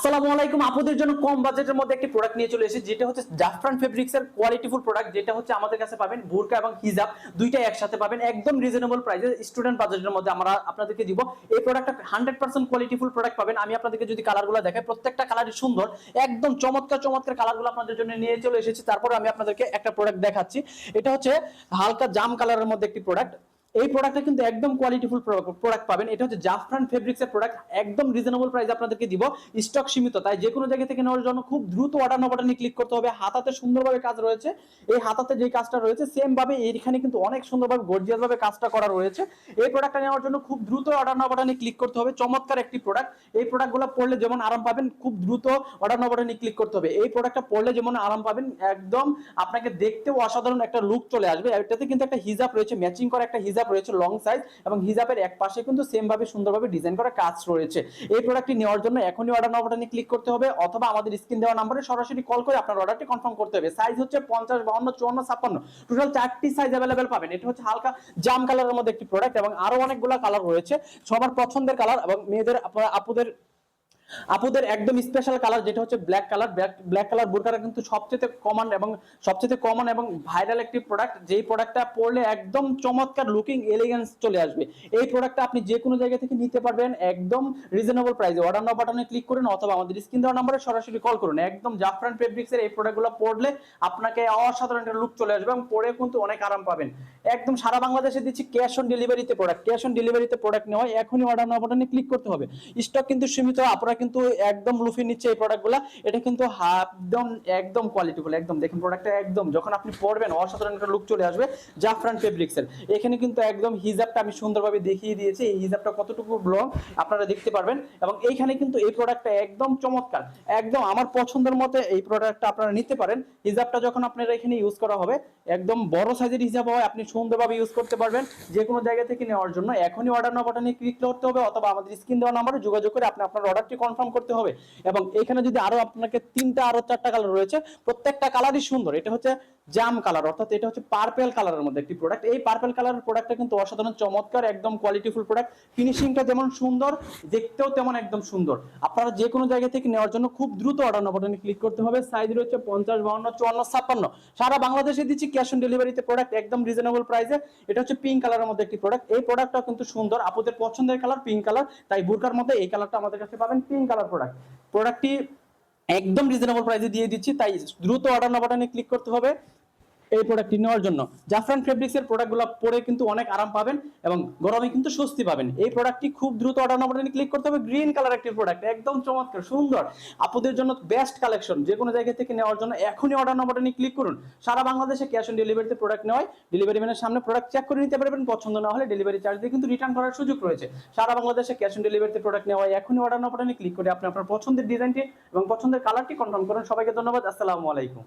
আসসালামু আলাইকুম। আপুদের জন্য কম বাজেটের মধ্যে একটি প্রোডাক্ট নিয়ে চলে এসেছি, যেটা হচ্ছে জাফরান ফেব্রিক্স এর কোয়ালিটিফুল প্রোডাক্ট। যেটা হচ্ছে আমাদের কাছে পাবেন বোরকা এবং হিজাব দুইটাই একসাথে পাবেন একদম রিজনেবল প্রাইসে, স্টুডেন্ট বাজেটের মধ্যে আমরা আপনাদেরকে দিব। এই প্রোডাক্টটা 100% কোয়ালিটিফুল প্রোডাক্ট পাবেন। আমি আপনাদেরকে যদি কালারগুলো দেখাই, প্রত্যেকটা কালারই সুন্দর, একদম চমৎকার চমৎকার কালারগুলো আপনাদের জন্য নিয়ে চলে এসেছি। তারপর আমি আপনাদেরকে একটা প্রোডাক্ট দেখাচ্ছি। এটা হচ্ছে হালকা জাম কালারের মধ্যে একটি প্রোডাক্ট। এই প্রোডাক্টটা কিন্তু একদম কোয়ালিটিফুল প্রোডাক্ট পাবেন। এটা হচ্ছে জাফরান ফেব্রিক্স এর প্রোডাক্ট, একদম রিজনেবল প্রাইসে আপনাদেরকে দিব। স্টক সীমিত, তাই যে কোনো জায়গা থেকে নেওয়ার জন্য খুব দ্রুত অর্ডার নাও বাটনে ক্লিক করতে হবে। হাতাতে সুন্দরভাবে কাজ রয়েছে। এই হাতাতে যে কাজটা রয়েছে সেম ভাবে এখানে কিন্তু অনেক সুন্দরভাবে গর্জিয়াস ভাবে কাজটা করা রয়েছে। এই প্রোডাক্টটা নেওয়ার জন্য খুব দ্রুত অর্ডার নাও বাটনে ক্লিক করতে হবে। চমৎকার একটি প্রোডাক্ট। এই প্রোডাক্টগুলো পড়লে যেমন আরাম পাবেন, খুব দ্রুত অর্ডার নাও বাটনে ক্লিক করতে হবে। এই প্রোডাক্টটা পড়লে যেমন আরাম পাবেন, একদম আপনাকে দেখতেও অসাধারণ একটা লুক চলে আসবে। এটাতে কিন্তু একটা হিজাব রয়েছে, ম্যাচিং করা একটা হিজাব রয়েছে লং সাইজ, এবং হিজাবের এক পাশে কিন্তু সেম ভাবে সুন্দরভাবে ডিজাইন করা কাজ রয়েছে। এই প্রোডাক্টটি নেওয়ার জন্য এখনই অর্ডার নাও বাটনে ক্লিক করতে হবে, অথবা আমাদের স্ক্রিন দেওয়া নম্বরে সরাসরি কল করে আপনার অর্ডারটি কনফার্ম করতে হবে। সাইজ হচ্ছে 50, 52, 54, 56, টোটাল 4টি সাইজ अवेलेबल পাবেন। এটা হচ্ছে হালকা জাম কালারের মধ্যে একটি প্রোডাক্ট, এবং আরো অনেকগুলো কালার রয়েছে, সবার পছন্দের কালার। এবং মেয়েদের আপুদের একদম স্পেশাল কালার, যেটা হচ্ছে ব্ল্যাক কালার। ব্ল্যাক কালার বোরকাটা কিন্তু সবচেয়ে কমন এবং ভাইরাল একটি প্রোডাক্ট, যেই প্রোডাক্টটা পরলে একদম চমৎকার লুকিং এলিগেন্স চলে আসবে। এই প্রোডাক্টটা আপনি যে কোনো জায়গা থেকে নিতে পারবেন একদম রিজনেবল প্রাইসে। অর্ডার নাও বাটনে ক্লিক করুন, অথবা আমাদের স্ক্রিন দেওয়া নম্বরে সরাসরি কল করুন। একদম জাফরান ফেব্রিক্স এর এই প্রোডাক্টগুলো পরলে আপনাকে অসাধারণ একটা লুক চলে আসবে, এবং পরে কিন্তু অনেক আরাম পাবেন। একদম সারা বাংলাদেশে দিচ্ছি ক্যাশ অন ডেলিভারিতে প্রোডাক্ট। ক্যাশ অন ডেলিভারিতে প্রোডাক্ট নেওয়া এখনই অর্ডার নাও বাটনে ক্লিক করতে হবে। স্টক কিন্তু সীমিত, আপনারা কিন্তু একদম লুফে নিচ্ছে এই প্রোডাক্টগুলো। এটা কিন্তু একদম একদম কোয়ালিটিফুল। একদম দেখুন প্রোডাক্টটা, একদম যখন আপনি পরবেন অসাধারণ একটা লুক চলে আসবে জাফরান ফেব্রিক্স এর। এখানে কিন্তু একদম হিজাবটা আমি সুন্দরভাবে দেখিয়ে দিয়েছি, এই হিজাবটা কতটুকু লং আপনারা দেখতে পারবেন। এবং এইখানে কিন্তু এই প্রোডাক্টটা একদম চমৎকার, একদম আমার পছন্দের মতো এই প্রোডাক্টটা আপনারা নিতে পারেন। হিজাবটা যখন আপনারা এখানে ইউজ করা হবে, একদম বড় সাইজের হিজাব হয়, আপনি সুন্দরভাবে ইউজ করতে পারবেন। যে কোনো জায়গা থেকে নেওয়ার জন্য এখনই অর্ডার নাও বাটনে ক্লিক করতে হবে, অথবা আমাদের স্ক্রিন দেওয়া নম্বরে যোগাযোগ করে আপনি আপনার অর্ডারটি কনফার্ম করতে হবে। এবং এখানে যদি আরো আপনাকে 3টা আরো 4টা কালার রয়েছে, প্রত্যেকটা কালারই সুন্দর। এটা হচ্ছে জাম কালার, অর্থাৎ এটা হচ্ছে পার্পল কালারের মধ্যে একটি প্রোডাক্ট। এই পার্পল কালারের প্রোডাক্টটা কিন্তু অসাধারণ চমৎকার, একদম কোয়ালিটিফুল প্রোডাক্ট। ফিনিশিংটা যেমন সুন্দর, দেখতেও তেমন একদম সুন্দর। আপনারা যে কোনো জায়গা থেকে নেওয়ার জন্য খুব দ্রুত অর্ডার নাও বাটনে ক্লিক করতে হবে। সাইজ রয়েছে 50, 52, 54, 56, সারা বাংলাদেশে দিচ্ছি ক্যাশ অন ডেলিভারিতে প্রোডাক্ট একদম রিজনেবল প্রাইসে। এটা হচ্ছে পিঙ্ক কালারের মধ্যে একটি প্রোডাক্ট। এই প্রোডাক্টটাও কিন্তু সুন্দর, আপনাদের পছন্দের কালার পিঙ্ক কালার, তাই বোরকার মধ্যে এই কালারটা আমাদের কাছে পাবেন পিঙ্ক কালার প্রোডাক্টটি একদম রিজনেবল প্রাইসে দিয়ে দিচ্ছি, তাই দ্রুত অর্ডার নাও বাটনে ক্লিক করতে হবে এই প্রোডাক্টটি নেওয়ার জন্য। জাফরান ফেব্রিক্স এর প্রোডাক্টগুলো পরে কিন্তু অনেক আরাম পাবেন, এবং গরমে কিন্তু স্বস্তি পাবেন। এই প্রোডাক্টটি খুব দ্রুত অর্ডার নাও বাটনে ক্লিক করতে হবে। গ্রিন কালার একটি প্রোডাক্ট, একদম চমৎকার সুন্দর, আপনাদের জন্য বেস্ট কালেকশন। যে কোনো জায়গা থেকে নেওয়ার জন্য এখনই অর্ডার নাও বাটনে ক্লিক করুন। সারা বাংলাদেশে ক্যাশ অন ডেলিভারিতে প্রোডাক্ট নেওয়ায় ডেলিভারি ম্যানের সামনে প্রোডাক্ট চেক করে নিতে পারবেন। পছন্দ না হলে ডেলিভারি চার্জ দিয়ে কিন্তু রিটার্ন করার সুযোগ রয়েছে। সারা বাংলাদেশে ক্যাশ অন ডেলিভারিতে প্রোডাক্ট নেওয়ায় এখনই অর্ডার নাও বাটনে ক্লিক করে আপনি আপনার পছন্দের ডিজাইনটি এবং পছন্দের কালারটি কনফার্ম করুন। সবাইকে ধন্যবাদ। আসসালামু আলাইকুম।